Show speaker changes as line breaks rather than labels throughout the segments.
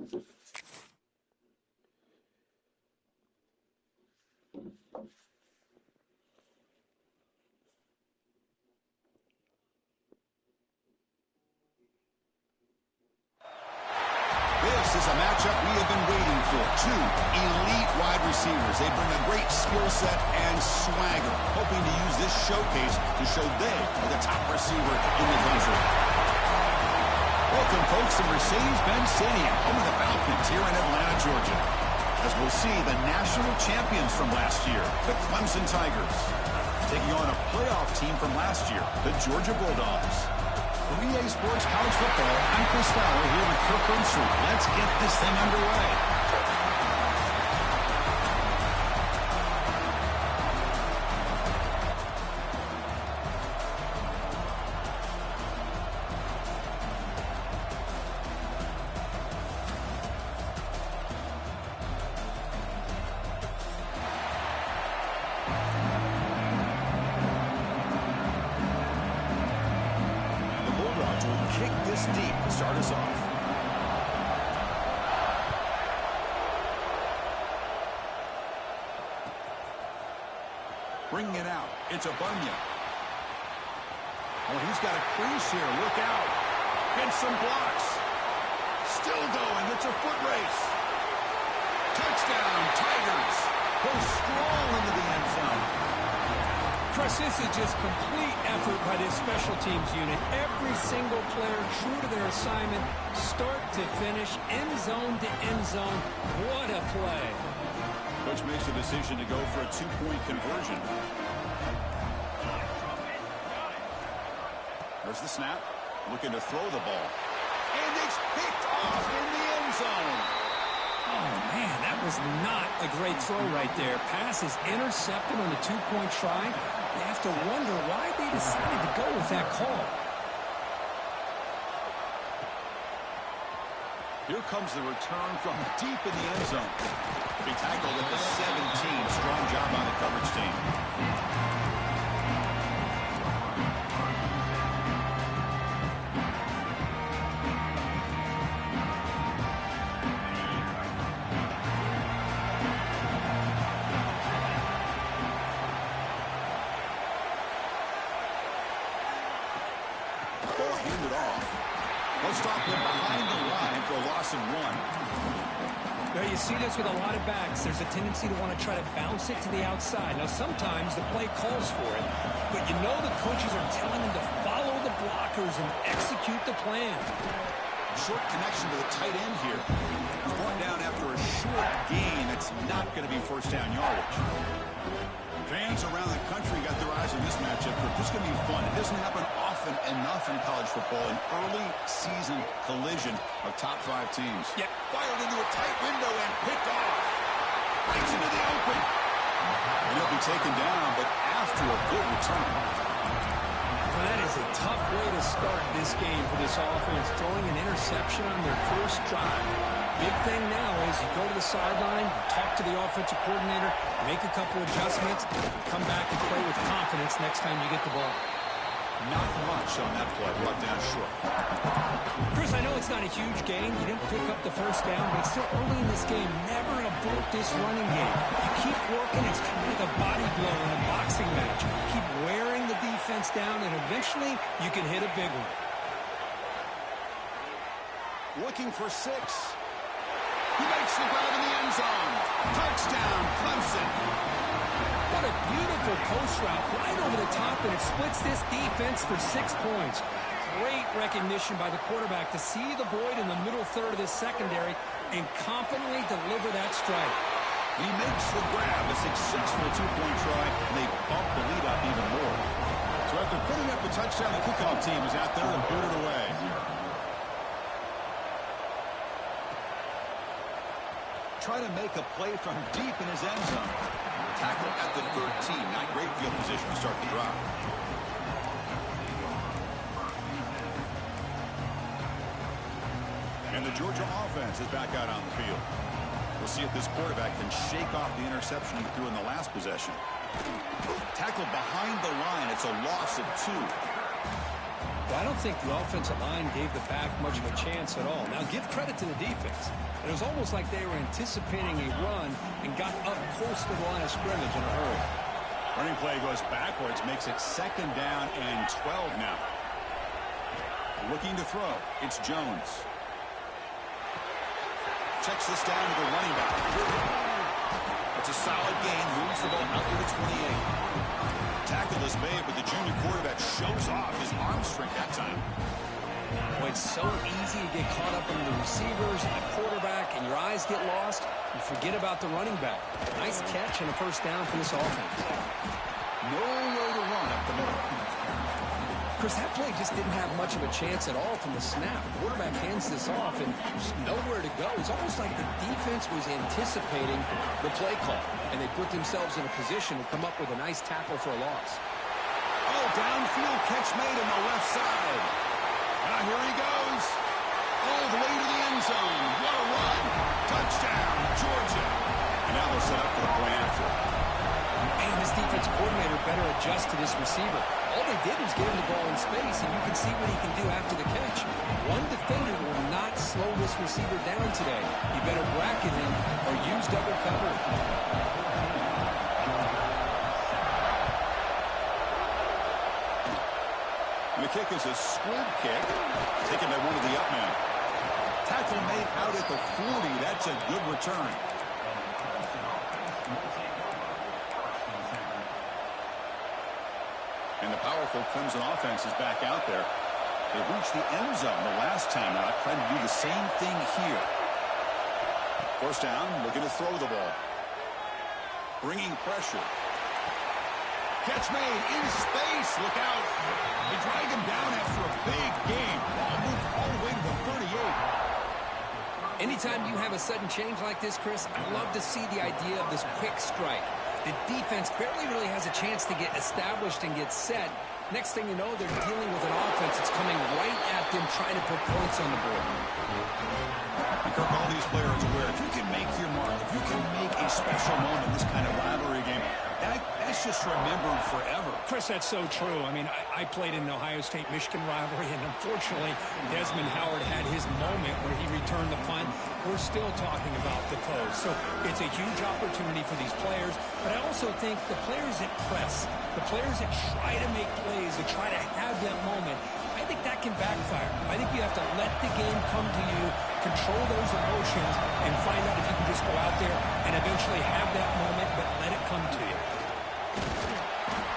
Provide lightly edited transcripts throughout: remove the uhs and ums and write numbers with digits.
This is a matchup we have been waiting for. Two elite wide receivers. They bring a great skill set and swagger, hoping to use this showcase to show they are the top receiver in the country. Welcome, folks, to Mercedes-Benz Stadium, home of the Falcons here in Atlanta, Georgia. As we'll see the national champions from last year, the Clemson Tigers, taking on a playoff team from last year, the Georgia Bulldogs. For EA Sports College Football, I'm Chris Fowler here with Kirk Grimsrud. Let's get this thing underway. Kick this deep to start us off. Bringing it out. It's a Bunyan. Oh, he's got a crease here. Look out. And some blocks. Still going. It's a foot race. Touchdown, Tigers. Goes strong into the end zone.
Chris, this is just complete effort by this special teams unit. Every single player true to their assignment, start to finish, end zone to end zone. What a play.
Coach makes a decision to go for a two-point conversion. There's the snap. Looking to throw the ball. And it's picked off in the end zone.
Oh, man, that was not a great throw right there. Pass is intercepted on the two-point try. You have to wonder why they decided to go with that call.
Here comes the return from deep in the end zone. He tackled at the 17. Strong job by the coverage team. Handed off. They'll stop him behind the line for a loss of 1.
Now, you see this with a lot of backs. There's a tendency to want to try to bounce it to the outside. Now, sometimes the play calls for it, but you know the coaches are telling them to follow the blockers and execute the plan.
Short connection to the tight end here. Going down after a short gain. That's not going to be first down yardage. Fans around the country got their eyes on this matchup. This is going to be fun. It doesn't happen often enough in college football. An early season collision of top 5 teams.
Yep.
Fired into a tight window and picked off. Breaks into the open. And he'll be taken down, but after a good return.
Well, that is a tough way to start this game for this offense, throwing an interception on their first drive. Big thing now is you go to the sideline, talk to the offensive coordinator, make a couple adjustments, come back and play with confidence next time you get the ball.
Not much on that play. Brought down short.
Chris, I know it's not a huge gain. You didn't pick up the first down, but it's still early in this game. Never abort this running game. You keep working. It's kind of like a body blow in a boxing match. Keep wearing the defense down, and eventually you can hit a big one.
Looking for 6. He makes the grab in the end zone. Touchdown, Clemson.
What a beautiful post route right over the top, and it splits this defense for 6 points. Great recognition by the quarterback to see the void in the middle third of this secondary and confidently deliver that strike.
He makes the grab, a successful two-point try, and they bump the lead up even more. So after putting up the touchdown, the kickoff team is out there to boot it away. Try to make a play from deep in his end zone. Tackle at the 13. Not great field position to start the drive. And the Georgia offense is back out on the field. We'll see if this quarterback can shake off the interception he threw in the last possession. Tackled behind the line. It's a loss of 2.
I don't think the offensive line gave the back much of a chance at all. Now, give credit to the defense. It was almost like they were anticipating a run and got up close to the line of scrimmage in a hurry.
Running play goes backwards, makes it 2nd down and 12 now. Looking to throw. It's Jones. Checks this down to the running back. It's a solid gain. Moves the ball out to the 28. Tackle is made, but the junior quarterback shows off his arm strength that time.
Well, it's so easy to get caught up in the receivers and the quarterback, and your eyes get lost. You forget about the running back. Nice catch and a 1st down for this offense.
Nowhere to run up the middle.
Chris, that play just didn't have much of a chance at all from the snap. The quarterback hands this off, and there's nowhere to go. It's almost like the defense was anticipating the play call, and they put themselves in a position to come up with a nice tackle for a loss.
Oh, downfield catch made on the left side. Now here he goes. All the way to the end zone. What a run. Touchdown, Georgia. And now they'll set up for the play after.
Man, this defense coordinator better adjust to this receiver. All they did was get him the ball in space, and you can see what he can do after the catch. One defender will not slow this receiver down today. You better bracket him or use double cover.
And the kick is a squib kick, taken by one of the up men. Tackle made out at the 40. That's a good return. And the powerful Clemson offense is back out there. They reached the end zone the last time out, trying to do the same thing here. 1st down, looking to throw the ball. Bringing pressure. Catch made in space. Look out. They drag him down after a big game. Ball moved all the way to the 38.
Anytime you have a sudden change like this, Chris, I love to see the idea of this quick strike. The defense barely really has a chance to get established and get set. Next thing you know, they're dealing with an offense that's coming right at them, trying to put points on the board.
Kirk, all these players aware, if you can make your mark, if you can make a special moment in this kind of rivalry game, that's just remembered forever.
Chris, that's so true. I mean, I played in the Ohio State-Michigan rivalry, and unfortunately, Desmond Howard had his moment where he returned the punt. We're still talking about the pose. So it's a huge opportunity for these players, but I also think the players that press, the players that try to make plays, that try to have that moment, I think that can backfire. I think you have to let the game come to you, control those emotions, and find out if you can just go out there and eventually have that moment, but let it come to you.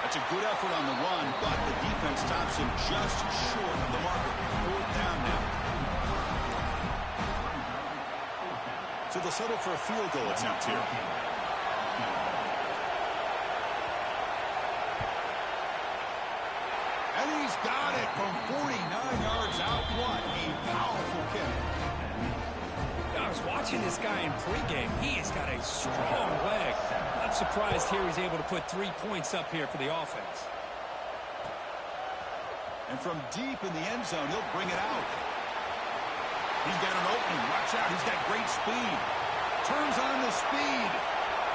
That's a good effort on the run, but the defense stops him just short of the marker. 4th down now. So they'll settle for a field goal attempt here. And he's got it from 49 yards out. What a powerful kick.
I was watching this guy in pregame. He has got a strong leg. Not surprised here he's able to put 3 points up here for the offense.
And from deep in the end zone, he'll bring it out. He's got an opening. Watch out. He's got great speed. Turns on the speed.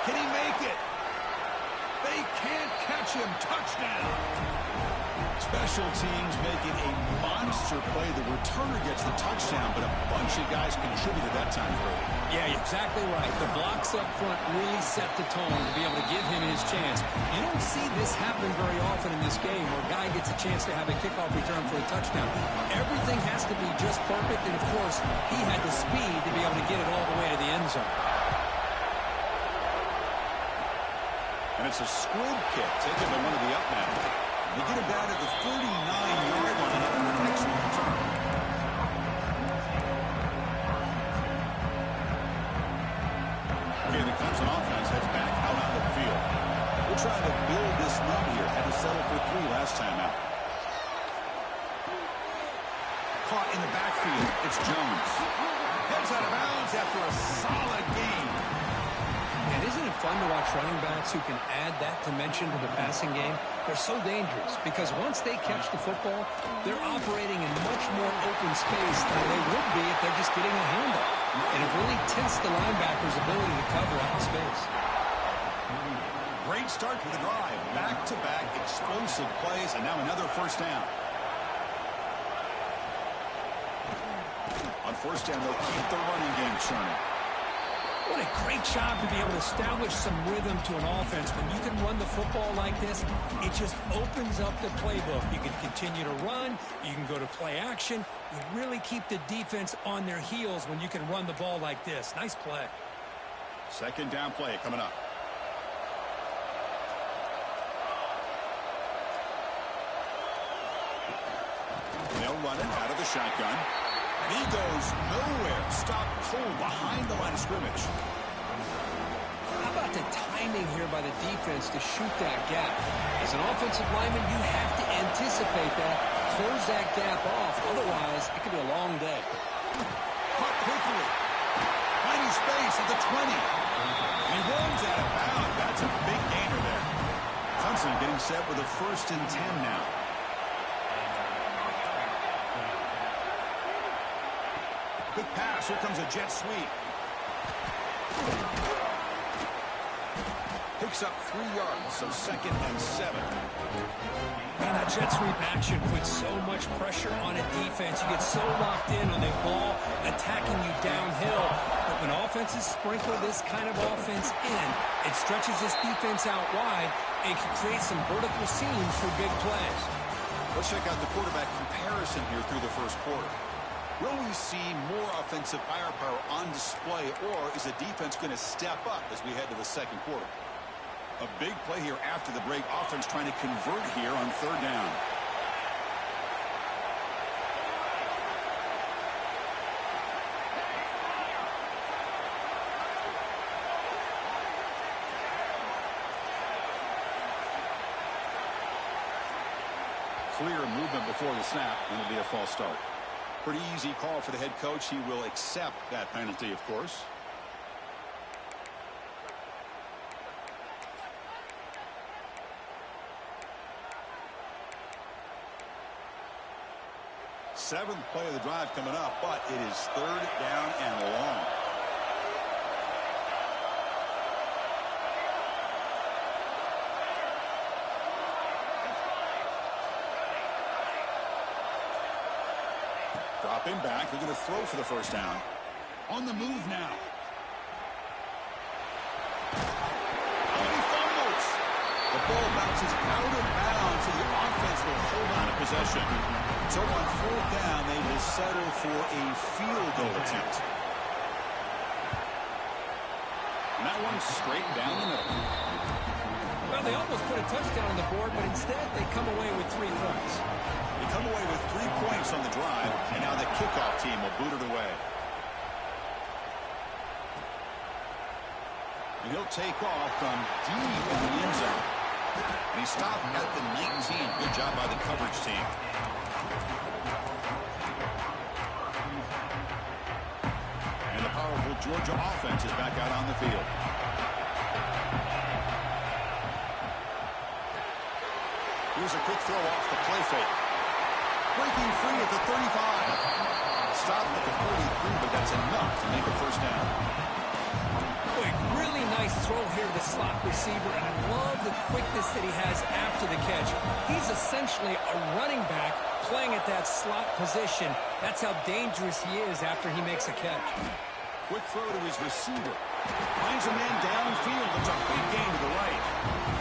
Can he make it? They can't catch him. Touchdown. Special teams making a monster play. The returner gets the touchdown, but a bunch of guys contributed that time for it.
Yeah, you're exactly right. The blocks up front really set the tone to be able to give him his chance. You don't see this happen very often in this game where a guy gets a chance to have a kickoff return for a touchdown. Everything has to be just perfect, and of course, he had the speed to be able to get it all the way to the end zone.
And it's a squib kick taken by one of the up men. They get him down at the 39-yard line after the next return. Okay, the Clemson offense heads back out on the field. We're trying to build this lead here. Had to settle for 3 last time out. Caught in the backfield. It's Jones. Heads out of bounds after a solid game.
And isn't it fun to watch running backs who can add that dimension to the passing game? They're so dangerous because once they catch the football, they're operating in much more open space than they would be if they're just getting a handoff. And it really tests the linebacker's ability to cover out in space.
Great start to the drive. Back-to-back explosive plays, and now another 1st down. first down, they'll keep the running game churning.
What a great job to be able to establish some rhythm to an offense. When you can run the football like this, it just opens up the playbook. You can continue to run. You can go to play action. You really keep the defense on their heels when you can run the ball like this. Nice play.
Second down play coming up. They'll run it out of the shotgun. He goes nowhere. Stop cold behind the line of scrimmage.
How about the timing here by the defense to shoot that gap? As an offensive lineman, you have to anticipate that, close that gap off. Otherwise, it could be a long day.
Caught quickly. Finding space at the 20. And he runs out of bounds. That's a big gainer there. Clemson getting set with a 1st and 10 now. Quick pass. Here comes a jet sweep. Picks up 3 yards, so 2nd and 7.
Man, that jet sweep action puts so much pressure on a defense. You get so locked in on the ball attacking you downhill. But when offenses sprinkle this kind of offense in, it stretches this defense out wide and can create some vertical seams for big plays.
Let's check out the quarterback comparison here through the first quarter. Will we see more offensive firepower on display, or is the defense going to step up as we head to the second quarter? A big play here after the break. Offense trying to convert here on 3rd down. Clear movement before the snap, and it'll be a false start. Pretty easy call for the head coach. He will accept that penalty, of course. Seventh play of the drive coming up, but it is 3rd down and long. Dropping back, they're going to throw for the 1st down. On the move now. And he fumbles. The ball bounces out of bounds, so the offense will hold on to possession. So on 4th down, they will settle for a field goal attempt. And that one straight down the middle.
Well, they almost put a touchdown on the board, but instead they come away with 3 points.
They come away with 3 points on the drive, and now the kickoff team will boot it away. And he'll take off from deep in the end zone. And he stopped at the 19. Good job by the coverage team. And the powerful Georgia offense is back out on the field. Here's a quick throw off the play fake. Breaking free at the 35. Stopped at the 43, but that's enough to make a 1st down.
Quick, really nice throw here to the slot receiver, and I love the quickness that he has after the catch. He's essentially a running back playing at that slot position. That's how dangerous he is after he makes a catch.
Quick throw to his receiver. Finds a man downfield. It's a big gain to the right.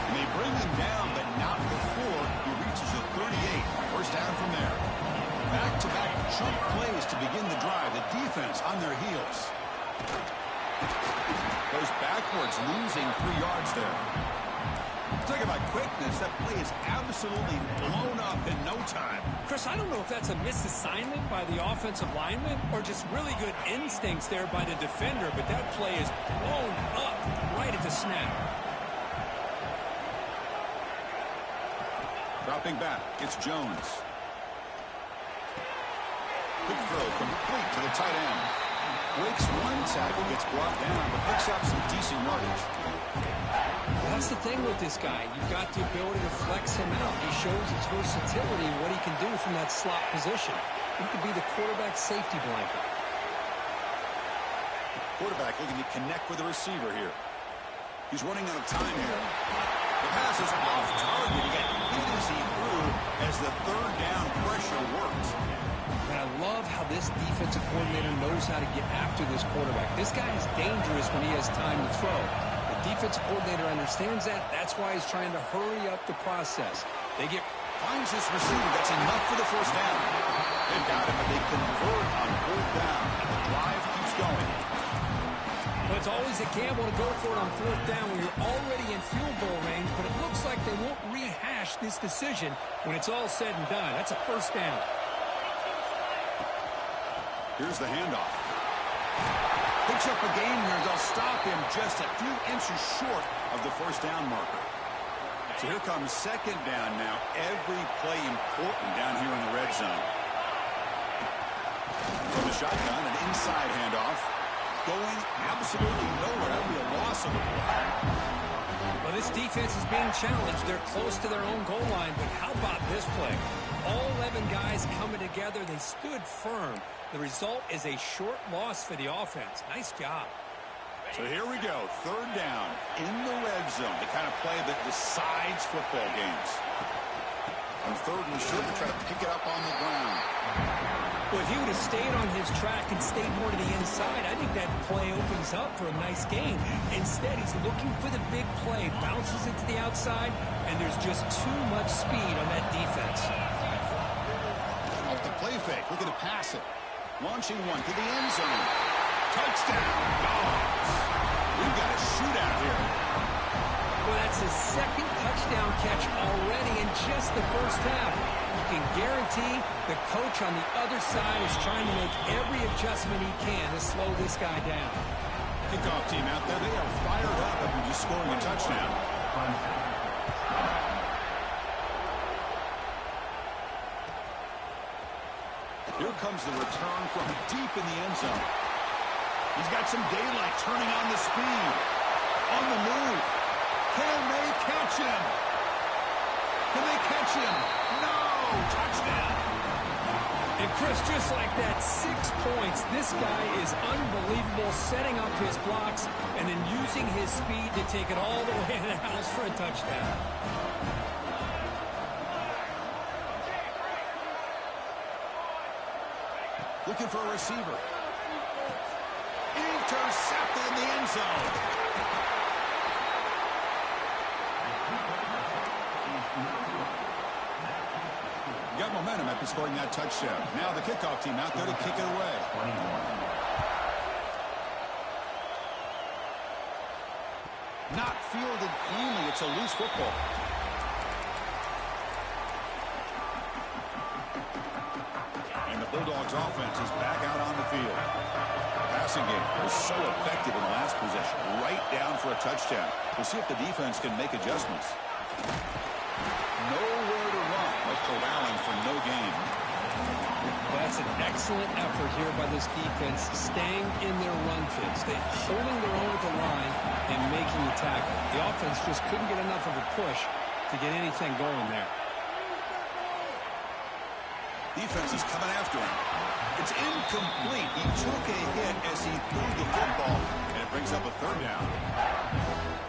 And they bring him down, but not before he reaches the 38. 1st down from there. Back-to-back chunk plays to begin the drive. The defense on their heels. Goes backwards, losing 3 yards there. Talk about quickness. That play is absolutely blown up in no time.
Chris, I don't know if that's a misassignment by the offensive lineman or just really good instincts there by the defender, but that play is blown up right at the snap.
Dropping back, it's Jones. Quick throw complete to the tight end. Breaks 1 tackle, gets brought down, but picks up some decent yardage.
That's the thing with this guy. You've got the ability to flex him out. He shows his versatility and what he can do from that slot position. He could be the quarterback safety blanket.
Quarterback looking to connect with the receiver here. He's running out of time here. The pass is off target. He got hit as he threw as the 3rd down pressure worked.
And I love how this defensive coordinator knows how to get after this quarterback. This guy is dangerous when he has time to throw. The defensive coordinator understands that. That's why he's trying to hurry up the process.
Finds this receiver. That's enough for the first down. They've got him, but they convert on fourth down. And the drive keeps going.
Well, it's always a gamble to go for it on fourth down when you're already in field goal range, but it looks like they won't rehash this decision when it's all said and done. That's a first down.
Here's the handoff. Picks up a gain here. They'll stop him just a few inches short of the first down marker. So here comes second down now. Every play important down here in the red zone. From the shotgun, an inside handoff. Going absolutely nowhere. That would be a loss of a play.
Well, this defense is being challenged. They're close to their own goal line, but how about this play? All 11 guys coming together. They stood firm. The result is a short loss for the offense. Nice job.
So here we go. Third down in the red zone. The kind of play that decides football games. On third and short, to try to pick it up on the ground.
Well, if he would have stayed on his track and stayed more to the inside, I think that play opens up for a nice gain. Instead, he's looking for the big play. Bounces it to the outside, and there's just too much speed on that defense.
Off the play fake. Looking to pass it. Launching one to the end zone. Touchdown, Dogs. We've got a shootout here.
Well, that's his second touchdown catch already in just the first half. You can guarantee the coach on the other side is trying to make every adjustment he can to slow this guy down.
Kickoff team out there, they are fired up after just scoring a touchdown. Here comes the return from deep in the end zone. He's got some daylight turning on the speed. On the move. Can they catch him? Can they catch him? No! Touchdown!
And Chris, just like that, 6 points. This guy is unbelievable, setting up his blocks and then using his speed to take it all the way to the house for a touchdown.
Looking for a receiver. Intercepted in the end zone. Got momentum after scoring that touchdown. Now the kickoff team out there to kick it away. Not fielded cleanly. It's a loose football. And the Bulldogs offense is back out on the field. Passing game was so effective in the last possession. Right down for a touchdown. We'll see if the defense can make adjustments. Nowhere to run. No corralling for no gain.
That's an excellent effort here by this defense, staying in their run fits. They're holding their own at the line and making the tackle. The offense just couldn't get enough of a push to get anything going there.
Defense is coming after him. It's incomplete. He took a hit as he threw the football, and it brings up a third down.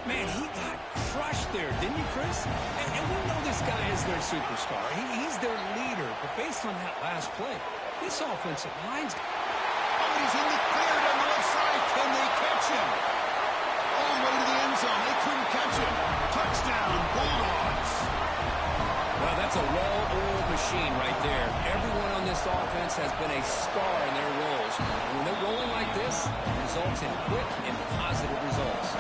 Man, he got crushed there, didn't you, Chris? And we know this guy is their superstar. He's their leader. But based on that last play, this offensive line's...
Oh, he's in the clear down the left side. Can they catch him? All the way to the end zone. They couldn't catch him. Touchdown, Bulldogs.
Well, that's a well-oiled machine right there. Everyone on this offense has been a star in their roles. And when they're rolling like this, it results in quick and positive results.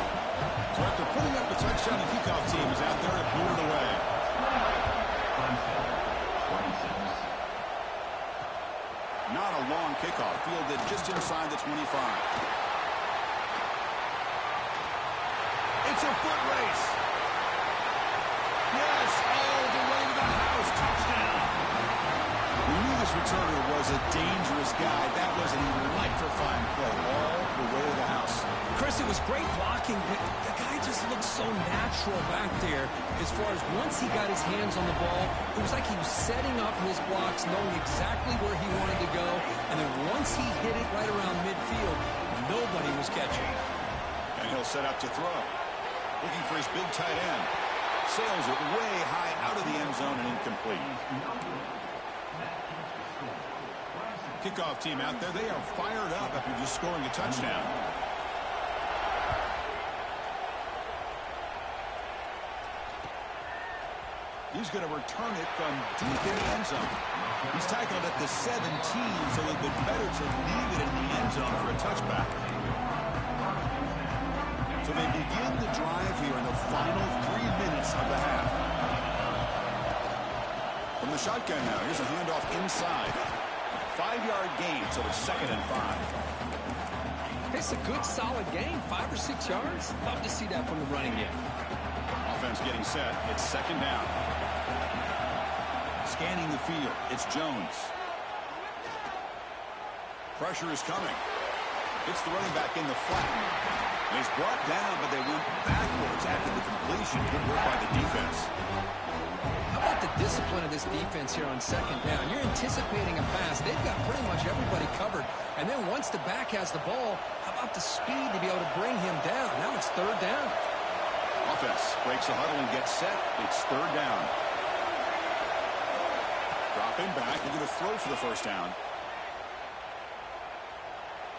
So after putting up the touchdown, the kickoff team is out there to boot it away. Not a long kickoff, fielded just inside the 25. It's a foot race. Yes, all the way to the house. Touchdown. We knew this returner was a dangerous guy. That was an electrifying play all the way to the house.
Chris, it was great blocking, but the guy just looked so natural back there as far as once he got his hands on the ball, it was like he was setting up his blocks, knowing exactly where he wanted to go, and then once he hit it right around midfield, nobody was catching.
And he'll set up to throw. Looking for his big tight end. Sails it way high out of the end zone and incomplete. Kickoff team out there, they are fired up after just scoring a touchdown. He's going to return it from deep in the end zone. He's tackled at the 17, so it would be better to leave it in the end zone for a touchback. So they begin the drive here in the final 3 minutes of the half. From the shotgun now, here's a handoff inside. 5-yard gain, so it's 2nd and 5.
It's a good, solid gain, 5 or 6 yards. Love to see that from the running game.
Offense getting set. It's 2nd down. Scanning the field. It's Jones. Pressure is coming. It's the running back in the flat. And he's brought down, but they went backwards after the completion. Good work by the defense.
How about the discipline of this defense here on 2nd down? You're anticipating a pass. They've got pretty much everybody covered. And then once the back has the ball, how about the speed to be able to bring him down? Now it's 3rd down.
Offense breaks the huddle and gets set. It's 3rd down. Dropping back. They're going to throw for the 1st down.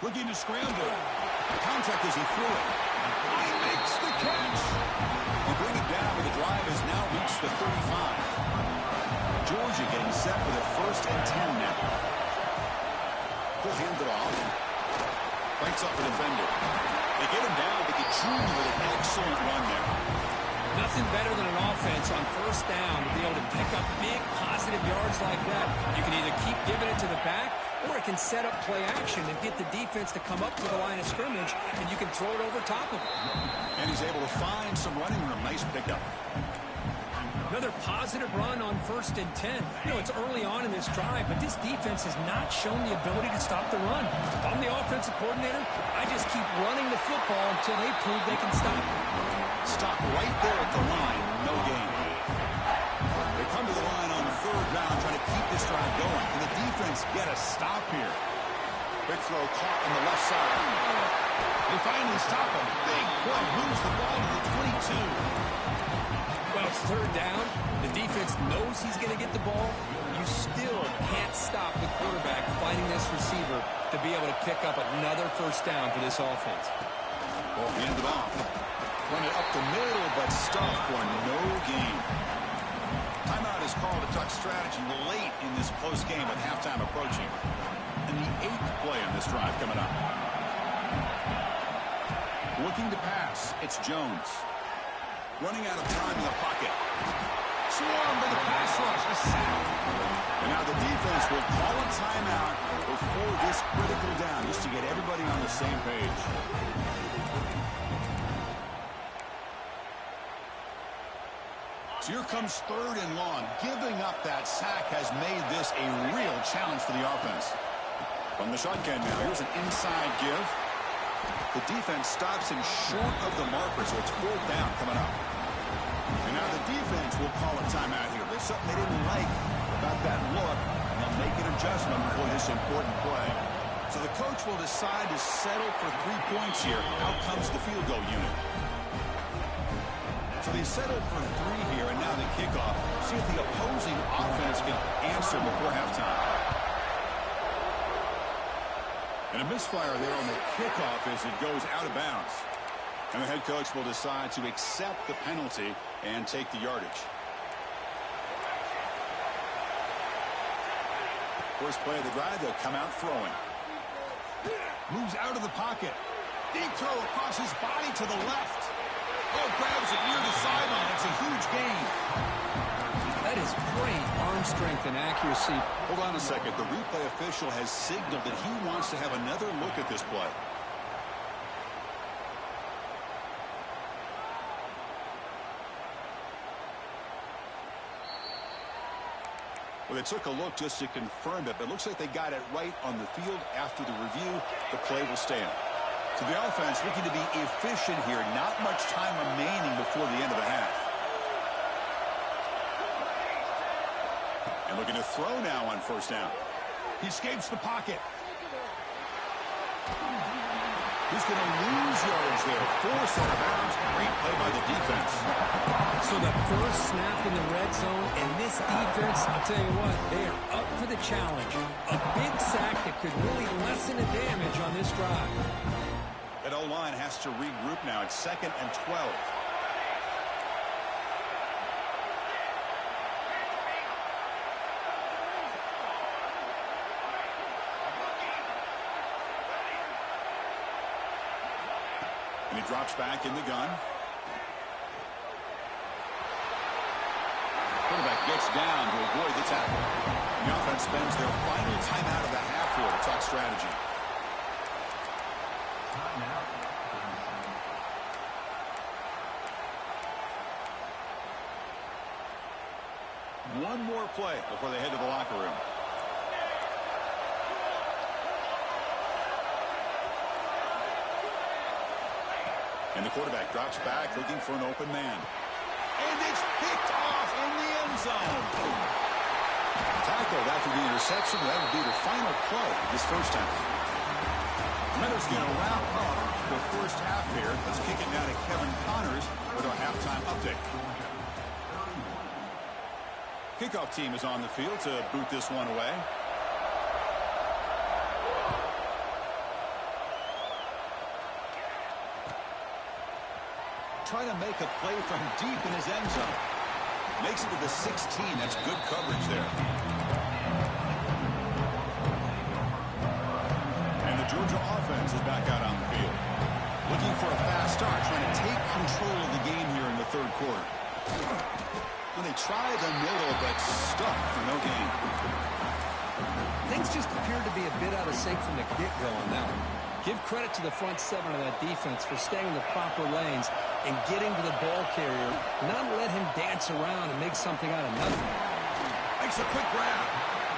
Looking to scramble. Contact as he threw it. He makes the catch. They bring it down, but the drive has now reached the 35. Georgia getting set for the 1st and 10 now. He'll hand it off. Breaks off a defender. They get him down, but the junior with an excellent run there.
Nothing better than an offense on 1st down to be able to pick up big positive yards like that. You can either keep giving it to the back, or it can set up play action and get the defense to come up to the line of scrimmage, and you can throw it over top of it.
And he's able to find some running room. Nice pickup.
Another positive run on 1st and 10. You know, it's early on in this drive, but this defense has not shown the ability to stop the run. If I'm the offensive coordinator, I just keep running the football until they prove they can stop it.
Stop right there at the line. No gain. They come to the line on 3rd down, trying to keep this drive going. Can the defense get a stop here? Quick throw caught on the left side. They finally stop him. Big play. Moves the ball to the 22.
Well, it's 3rd down. The defense knows he's going to get the ball. You still can't stop the quarterback finding this receiver to be able to pick up another 1st down for this offense.
Ball handed off. Run it up the middle, but stuffed for no gain. Timeout is called to talk strategy late in this close game with halftime approaching. And the 8th play on this drive coming up. Looking to pass, it's Jones. Running out of time in the pocket. Swarmed by the pass rush. A sack. And now the defense will call a timeout before this critical down, just to get everybody on the same page. So here comes 3rd and long. Giving up that sack has made this a real challenge for the offense. From the shotgun now, here's an inside give. The defense stops him short of the marker, so it's 4th down coming up. And now the defense will call a timeout here. There's something they didn't like about that look, and they'll make an adjustment before this important play. So the coach will decide to settle for 3 points here. Out comes the field goal unit. So they settled for 3 here, and now the kickoff. See if the opposing offense can answer before halftime. And a misfire there on the kickoff as it goes out of bounds. And the head coach will decide to accept the penalty and take the yardage. First play of the drive, they'll come out throwing. Moves out of the pocket. Deep throw across his body to the left. Oh, grabs it near the sideline. It's a huge gain.
That is great arm strength and accuracy.
Hold on a second. The replay official has signaled that he wants to have another look at this play. Well, they took a look just to confirm it, but it looks like they got it right on the field. After the review, the play will stand. So the offense looking to be efficient here. Not much time remaining before the end of the half. And looking to throw now on 1st down. He escapes the pocket. He's going to lose yards there. Forced out of bounds. Great play by the defense. So
So the first snap in the red zone, and this defense, I'll tell you what, they are up for the challenge. A big sack that could really lessen the damage on this drive.
That O-line has to regroup now. It's 2nd and 12. And he drops back in the gun. Quarterback gets down to avoid the tackle. The offense spends their final timeout of the half here to talk strategy. One more play before they head to the locker room. And the quarterback drops back looking for an open man. And it's picked off in the end zone. Tackled after the interception. That would be the final play of this first half. Meadows going to wrap up the first half here. Let's kick it now to Kevin Connors with our halftime update. Kickoff team is on the field to boot this one away. Trying to make a play from deep in his end zone. Makes it to the 16. That's good coverage there. And the Georgia offense is back out on the field. Looking for a fast start, trying to take control of the game here in the third quarter. Well, they tried the middle, but stuck for no gain.
Things just appeared to be a bit out of sync from the get-go on that one. Give credit to the front seven of that defense for staying in the proper lanes and getting to the ball carrier, not let him dance around and make something out of nothing.
Makes a quick grab.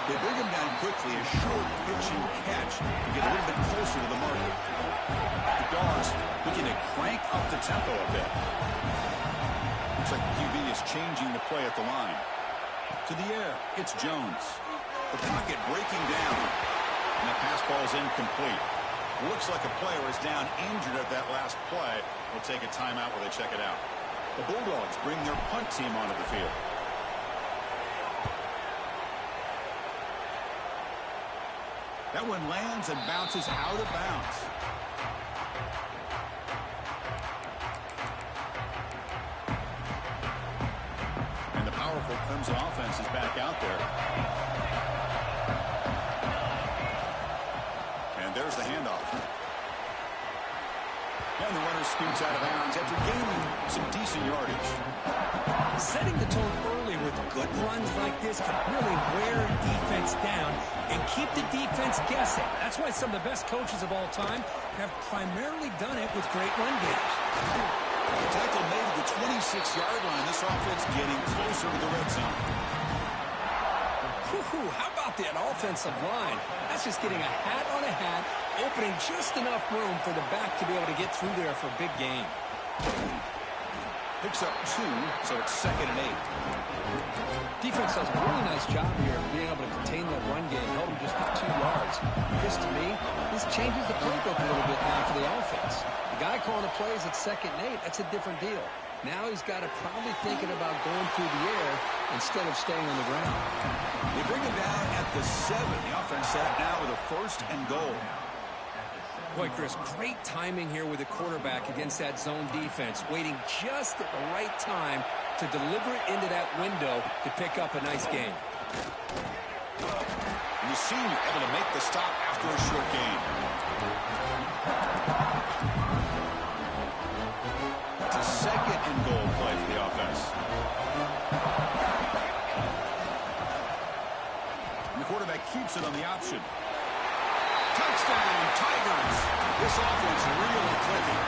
They bring him down quickly, a short pitching catch to get a little bit closer to the marker. The Dogs looking to crank up the tempo a bit. Looks like the QB is changing the play at the line. To the air, it's Jones. The pocket breaking down, and the pass falls incomplete. Looks like a player is down injured at that last play. We'll take a timeout while they check it out. The Bulldogs bring their punt team onto the field. That one lands and bounces out of bounds. And the powerful Clemson offense is back out there. And there's the handoff. And the runner scoots out of bounds after gaining some decent yardage.
Setting the tone early with good runs like this can really wear defense down and keep the defense guessing. That's why some of the best coaches of all time have primarily done it with great run games.
The tackle made at the 26-yard line. This offense getting closer to the red zone.
How about that offensive line? That's just getting a hat on a hat, opening just enough room for the back to be able to get through there for a big gain.
Picks up 2, so it's 2nd and 8.
Defense does a really nice job here of being able to contain that run game, held him just for 2 yards. This, to me, this changes the playbook a little bit now for the offense. The guy calling the plays at 2nd and 8, that's a different deal. Now he's got to probably thinking about going through the air instead of staying on the ground.
They bring him down at the 7. The offense set up now with a 1st and goal.
Boy, Chris, great timing here with the quarterback against that zone defense, waiting just at the right time to deliver it into that window to pick up a nice gain.
And the senior able to make the stop after a short gain. It's a 2nd and goal play for the offense. And the quarterback keeps it on the option. Touchdown, Tigers. This offense really clicking.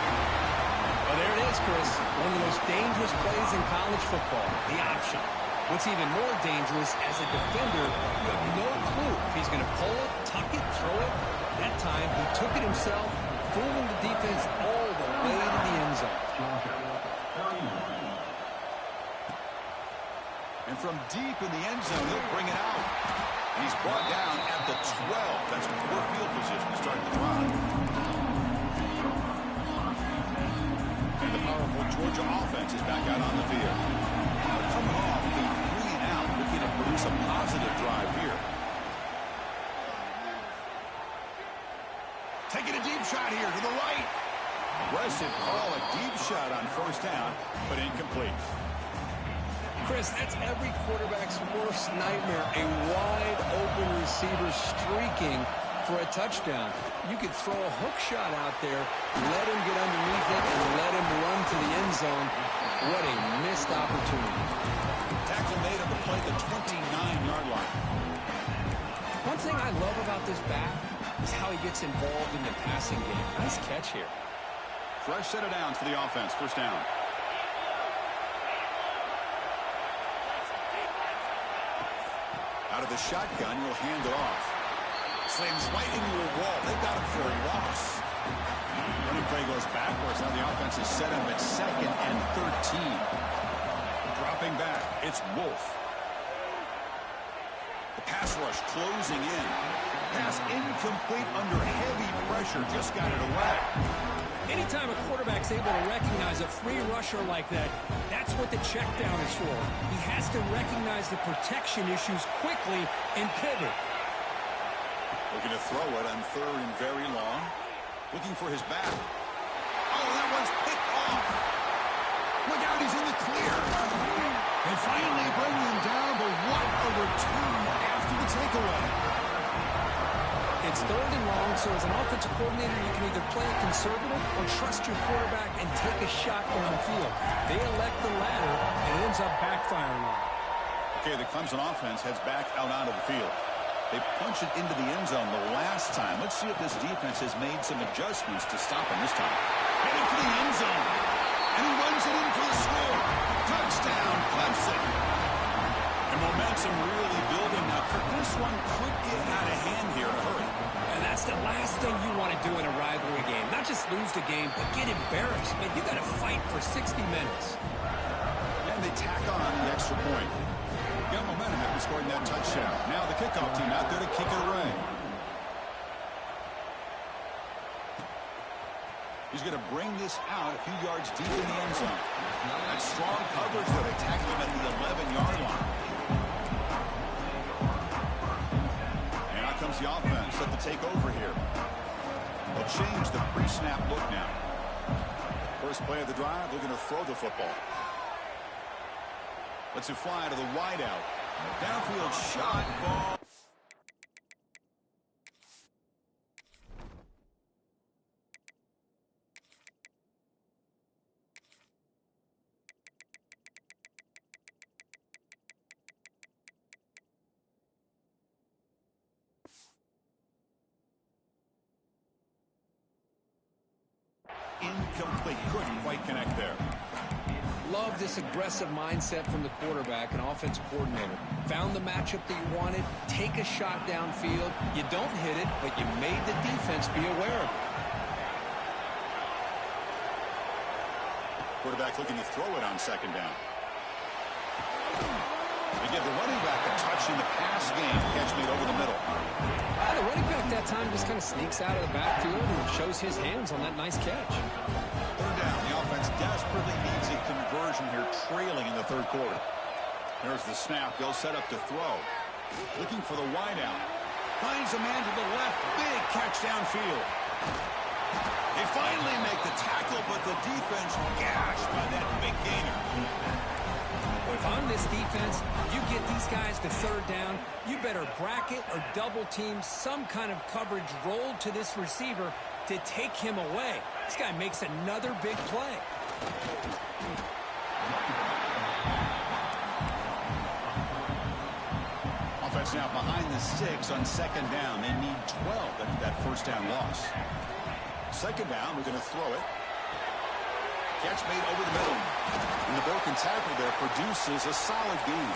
Well, there it is, Chris. One of the most dangerous plays in college football, the option. What's even more dangerous, as a defender, you have no clue if he's going to pull it, tuck it, throw it. That time, he took it himself, fooling the defense all the way to the end zone.
And from deep in the end zone, he'll bring it out. And he's brought down at the 12. That's poor field position to start the drive. And the powerful Georgia offense is back out on the field. impressive call, a deep shot on first down, but incomplete.
Chris, that's every quarterback's worst nightmare, a wide-open receiver streaking for a touchdown. You could throw a hook shot out there, let him get underneath it, and let him run to the end zone. What a missed opportunity.
Tackle made on the play, the 29-yard line.
One thing I love about this back is how he gets involved in the passing game. Nice catch here.
Fresh set of downs for the offense. First down. Out of the shotgun, he'll hand it off. Slams right into a wall. They got him for a loss. Running play goes backwards. Now the offense is set up at 2nd and 13. Dropping back, it's Wolf. The pass rush closing in. Pass incomplete under heavy pressure. Just got it away.
Anytime a quarterback's able to recognize a free rusher like that, that's what the check down is for. He has to recognize the protection issues quickly and pivot.
Looking to throw it on 3rd and very long. Looking for his back. Oh, that one's picked off. Look out, he's in the clear. They finally bring him down, but what a return after the takeaway.
It's 3rd and long, so as an offensive coordinator, you can either play it conservative or trust your quarterback and take a shot on the field. They elect the latter, and it ends up backfiring on.
Okay, the Clemson offense heads back out onto the field. They punched it into the end zone the last time. Let's see if this defense has made some adjustments to stop him this time. Heading for the end zone. And he runs it in for the score. Touchdown, Clemson. And momentum really building now. This one could get out of hand here in a hurry.
And that's the last thing you want to do in a rivalry game. Not just lose the game, but get embarrassed. Man, you got to fight for 60 minutes.
And they tack on the extra point. Got momentum after scoring that touchdown. Now the kickoff team out there to kick it away. He's going to bring this out a few yards deep in the end zone. That's strong coverage though. They tackle him at the 11-yard line. And out comes the offense set to take over here. They'll change the pre-snap look now. First play of the drive, they're going to throw the football. Lets it fly to the wideout. Downfield shot, ball. Incomplete. Couldn't quite connect there.
Love this aggressive mindset from the quarterback and offensive coordinator. Found the matchup that you wanted, take a shot downfield. You don't hit it, but you made the defense be aware of it.
Quarterback looking to throw it on 2nd down. They give the running back a touch in the pass game. Catch made over the middle.
The running back that time just kind of sneaks out of the backfield and shows his hands on that nice catch.
3rd down. The offense desperately needs a conversion here, trailing in the 3rd quarter. There's the snap. They'll set up to throw. Looking for the wideout. Finds a man to the left. Big catch downfield. They finally make the tackle, but the defense gashed by that big gainer.
If I'm this defense, you get these guys to 3rd down, you better bracket or double team some kind of coverage rolled to this receiver to take him away. This guy makes another big play.
Offense now behind the 6 on 2nd down. They need 12 after that 1st down loss. 2nd down, we're going to throw it. Catch made over the middle. And the broken tackle there produces a solid gain.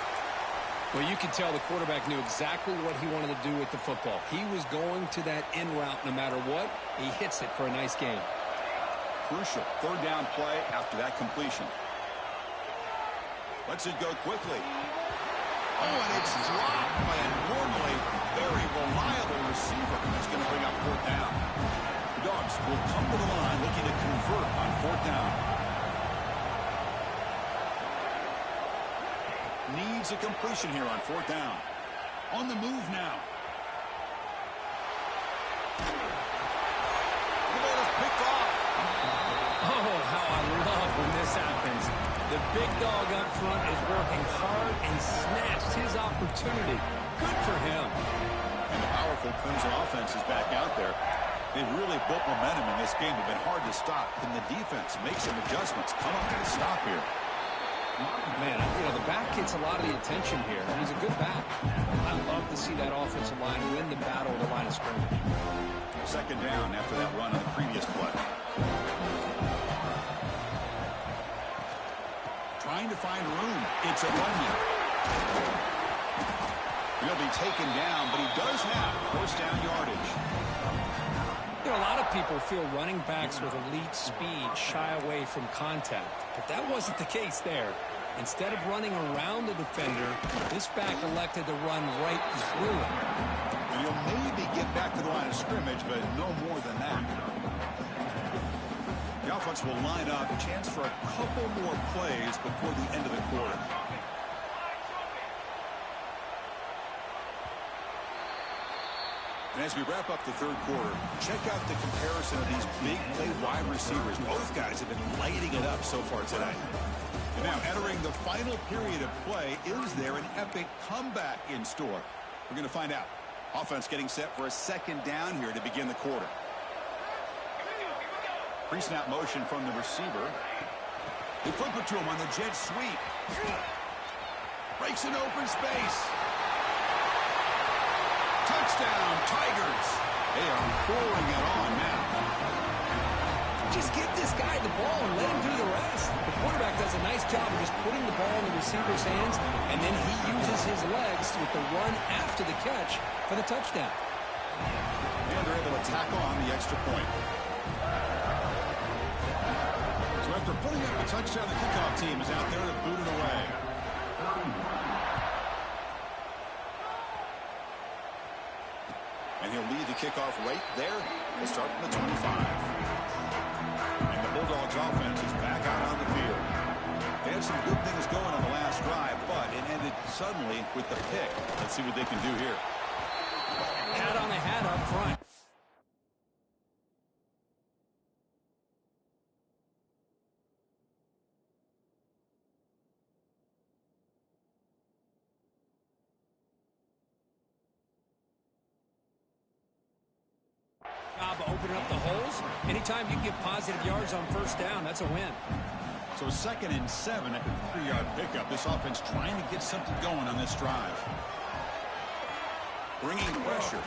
Well, you can tell the quarterback knew exactly what he wanted to do with the football. He was going to that in route no matter what. He hits it for a nice gain.
Crucial 3rd down play after that completion. Lets it go quickly. Oh, and it's dropped by a normally very reliable receiver. That's going to bring up 4th down. The Dogs will come to the line looking to convert on 4th down. Needs a completion here on 4th down. On the move now. The ball is picked off.
The big dog up front is working hard and snatched his opportunity. Good for him.
And the powerful Clemson offense is back out there. They've really built momentum in this game. They've been hard to stop. Can the defense make some adjustments? Come up to the stop here.
Man, the back gets a lot of the attention here. He's a good back. I love to see that offensive line win the battle at the line of scrimmage.
Second down after that run on the previous play. Trying to find room. It's a Bunyan. He'll be taken down, but he does have first down yardage.
A lot of people feel running backs with elite speed shy away from contact, but that wasn't the case there. Instead of running around the defender, this back elected to run right through him.
You'll maybe get back to the line of scrimmage, but no more than that. The offense will line up, a chance for a couple more plays before the end of the quarter. And as we wrap up the third quarter, check out the comparison of these big play wide receivers. Both guys have been lighting it up so far today. And now entering the final period of play, is there an epic comeback in store? We're going to find out. Offense getting set for a second down here to begin the quarter. Pre-snap motion from the receiver. They flip it to him on the jet sweep. Breaks an open space. Touchdown, Tigers. They are pouring it on now.
Just give this guy the ball and let him do the rest. The quarterback does a nice job of just putting the ball in the receiver's hands, and then he uses his legs with the run after the catch for the touchdown.
And they're able to tackle on the extra point. So after putting up a touchdown, the kickoff team is out there to boot it away. And he'll lead the kickoff right there. He'll start from the 25. And the Bulldogs offense is back out on the field. They had some good things going on the last drive, but it ended suddenly with the pick. Let's see what they can do here.
Hat on the hat up front. Opening up the holes. Anytime you can get positive yards on first down, that's a win.
So 2nd and 7 at the 3-yard pickup. This offense trying to get something going on this drive. Bringing pressure.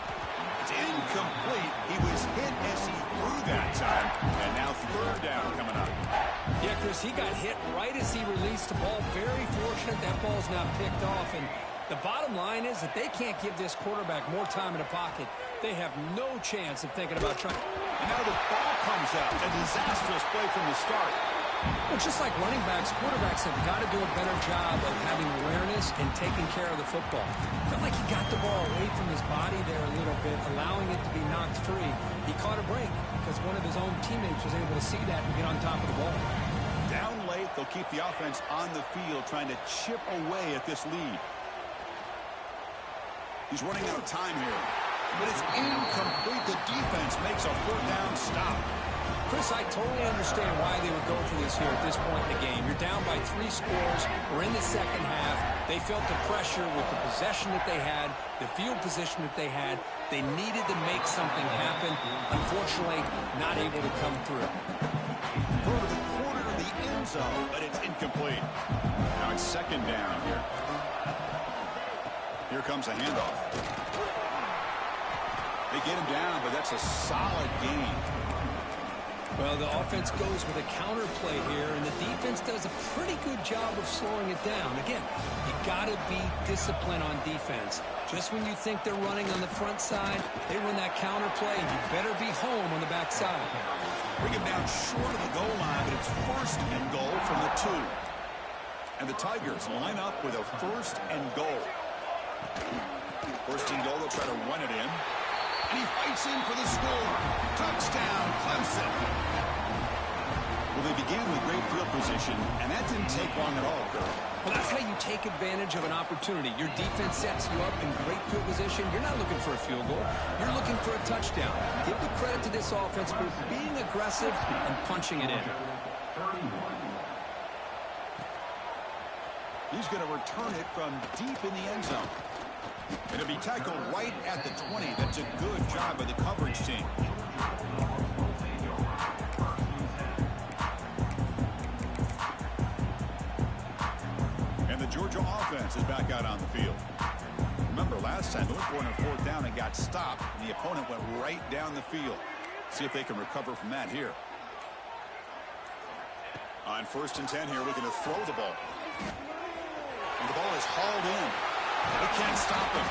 It's incomplete. He was hit as he threw that time. And now 3rd down coming up.
Yeah, Chris, he got hit right as he released the ball. Very fortunate that ball's not picked off. And the bottom line is that they can't give this quarterback more time in the pocket. They have no chance of thinking about trying.
And now the ball comes out. A disastrous play from the start.
Well, just like running backs, quarterbacks have got to do a better job of having awareness and taking care of the football. Felt like he got the ball away from his body there a little bit, allowing it to be knocked free. He caught a break because one of his own teammates was able to see that and get on top of the ball.
Down late, they'll keep the offense on the field, trying to chip away at this lead. He's running out of time here. But it's incomplete. The defense makes a 4th down stop.
Chris, I totally understand why they would go for this here at this point in the game. You're down by 3 scores. We're in the second half. They felt the pressure with the possession that they had, the field position that they had. They needed to make something happen. Unfortunately, not able to come through.
Throw to the corner of the end zone, but it's incomplete. Now it's 2nd down here. Here comes a handoff. They get him down, but that's a solid gain.
Well, the offense goes with a counter play here, and the defense does a pretty good job of slowing it down. Again, you got to be disciplined on defense. Just when you think they're running on the front side, they run that counter play, and you better be home on the back side.
Bring him down short of the goal line, but it's 1st and goal from the 2. And the Tigers line up with a 1st and goal. 1st and goal, they'll try to run it in. And he fights in for the score. Touchdown, Clemson. Well, they began with great field position, and that didn't take long at all, Kurt.
Well, that's how you take advantage of an opportunity. Your defense sets you up in great field position. You're not looking for a field goal. You're looking for a touchdown. Give the credit to this offense for being aggressive and punching it in.
He's going to return it from deep in the end zone. It'll be tackled right at the 20. That's a good job by the coverage team. And the Georgia offense is back out on the field. Remember last time, they went for it on 4th down and got stopped, and the opponent went right down the field. See if they can recover from that here. On 1st and 10 here, looking to throw the ball. And the ball is hauled in. They can't stop him.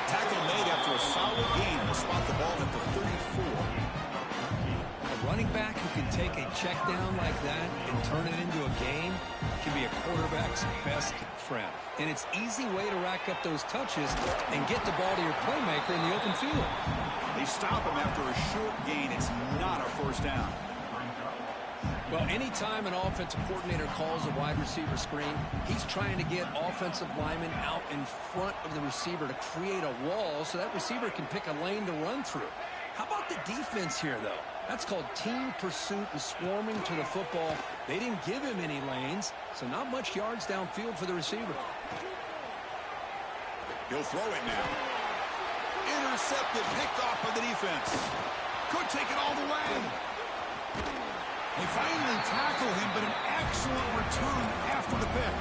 Tackle made after a solid gain. They'll spot the ball at the 34.
A running back who can take a check down like that and turn it into a gain can be a quarterback's best friend. And it's an easy way to rack up those touches and get the ball to your playmaker in the open field.
They stop him after a short gain. It's not a 1st down.
Well, anytime an offensive coordinator calls a wide receiver screen, he's trying to get offensive linemen out in front of the receiver to create a wall so that receiver can pick a lane to run through. How about the defense here, though? That's called team pursuit and swarming to the football. They didn't give him any lanes, so not much yards downfield for the receiver.
He'll throw it now. Intercepted, picked off by the defense. Could take it all the way. They finally tackle him, but an excellent return after the pick.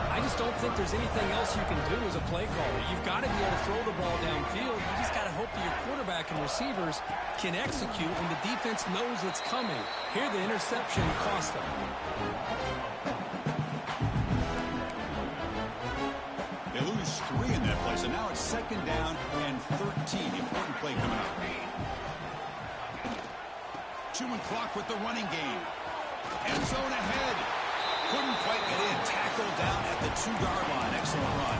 I just don't think there's anything else you can do as a play caller. You've got to be able to throw the ball downfield. You just got to hope that your quarterback and receivers can execute when the defense knows it's coming. Here, the interception cost them.
They lose 3 in that play, so now it's 2nd down and 13. Important play coming up. Chewing clock with the running game. End zone ahead. Couldn't quite get in. Tackled down at the 2-yard line. Excellent run.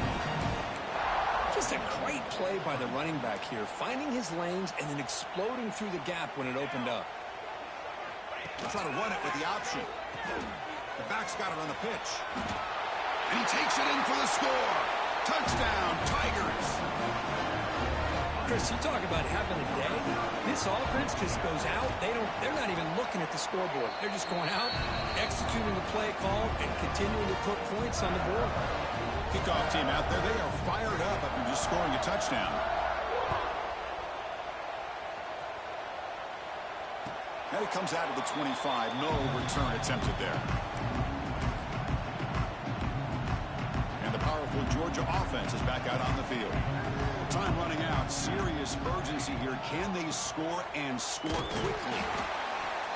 Just a great play by the running back here, finding his lanes and then exploding through the gap when it opened up.
Try to run it with the option. The back's got it on the pitch. And he takes it in for the score. Touchdown, Tigers.
Chris, you talk about having a day. This offense just goes out. They're not even looking at the scoreboard. They're just going out, executing the play call, and continuing to put points on the board.
Kickoff team out there. They are fired up after just scoring a touchdown. And it comes out of the 25. No return attempted there. And the powerful Georgia offense is back out on the field. Time running out. Serious urgency here. Can they score and score quickly?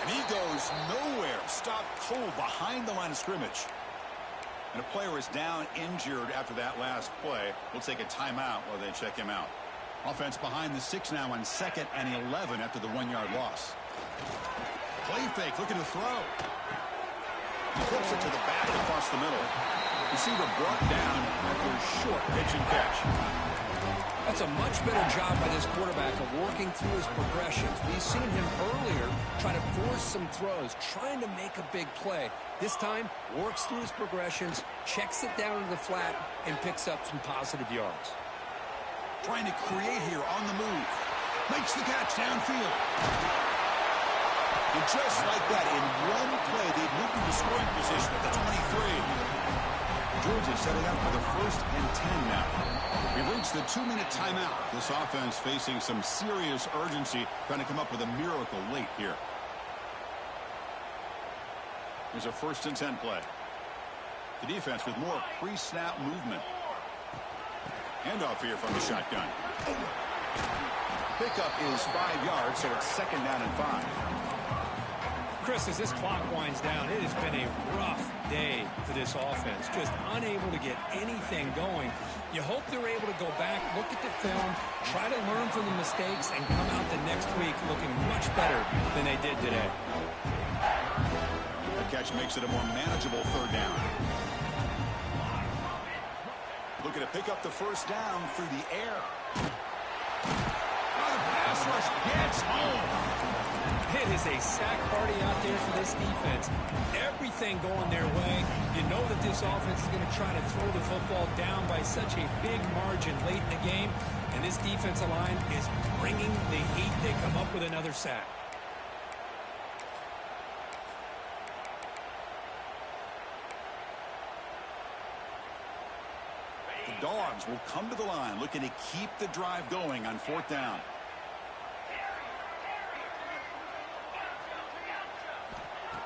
And he goes nowhere. Stopped cold behind the line of scrimmage. And a player is down injured after that last play. We'll take a timeout while they check him out. Offense behind the 6 now on 2nd and 11 after the 1-yard loss. Play fake, looking to throw. He flips it to the back across the middle. Receiver brought down after a short pitch and catch.
That's a much better job by this quarterback of working through his progressions. We've seen him earlier try to force some throws, trying to make a big play. This time, works through his progressions, checks it down to the flat, and picks up some positive yards.
Trying to create here on the move. Makes the catch downfield. And just like that, in one play, they've moved into scoring position at the 23. Georgia setting up for the 1st and 10 now. We've reached the 2-minute timeout. This offense facing some serious urgency, trying to come up with a miracle late here. Here's a 1st and 10 play. The defense with more pre-snap movement. Handoff here from the shotgun. Pickup is 5 yards, so it's 2nd down and 5.
Chris, as this clock winds down, it has been a rough day for this offense. Just unable to get anything going. You hope they're able to go back, look at the film, try to learn from the mistakes, and come out the next week looking much better than they did today.
The catch makes it a more manageable 3rd down. Looking to pick up the 1st down through the air. Oh, the pass rush gets home.
It is a sack party out there for this defense. Everything going their way. You know that this offense is going to try to throw the football down by such a big margin late in the game. And this defensive line is bringing the heat. They come up with another sack.
The Dogs will come to the line looking to keep the drive going on 4th down.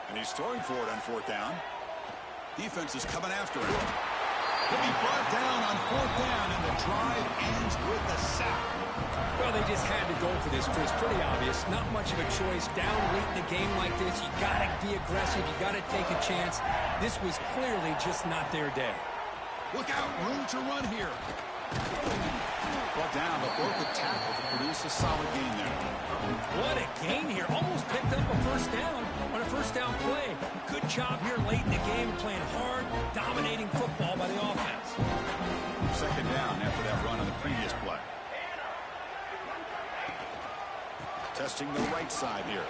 And he's throwing for it on 4th down. Defense is coming after him. He'll be brought down on 4th down, and the drive ends with the sack.
Well, they just had to go for this, Chris. Pretty obvious. Not much of a choice. Down late in the game like this, you got to be aggressive. You got to take a chance. This was clearly just not their day.
Look out. Room to run here. Brought down, but broke the tackle to produce a solid gain there.
What a gain here. Almost picked up a first down on a first down play. Good job here late in the game, playing hard, dominating football by the offense.
2nd down after that run on the previous play. Testing the right side here.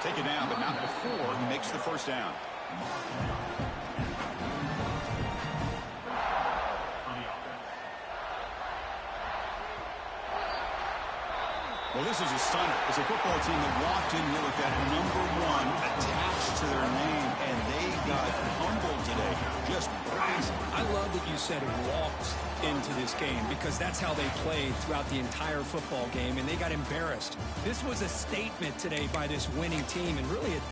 Take it down, but not before he makes the first down. Well, this is a stunner. It's a football team that walked in here with that #1 attached to their name, and they got humbled today. Just brass.
I love that you said walked into this game, because that's how they played throughout the entire football game, and they got embarrassed. This was a statement today by this winning team, and really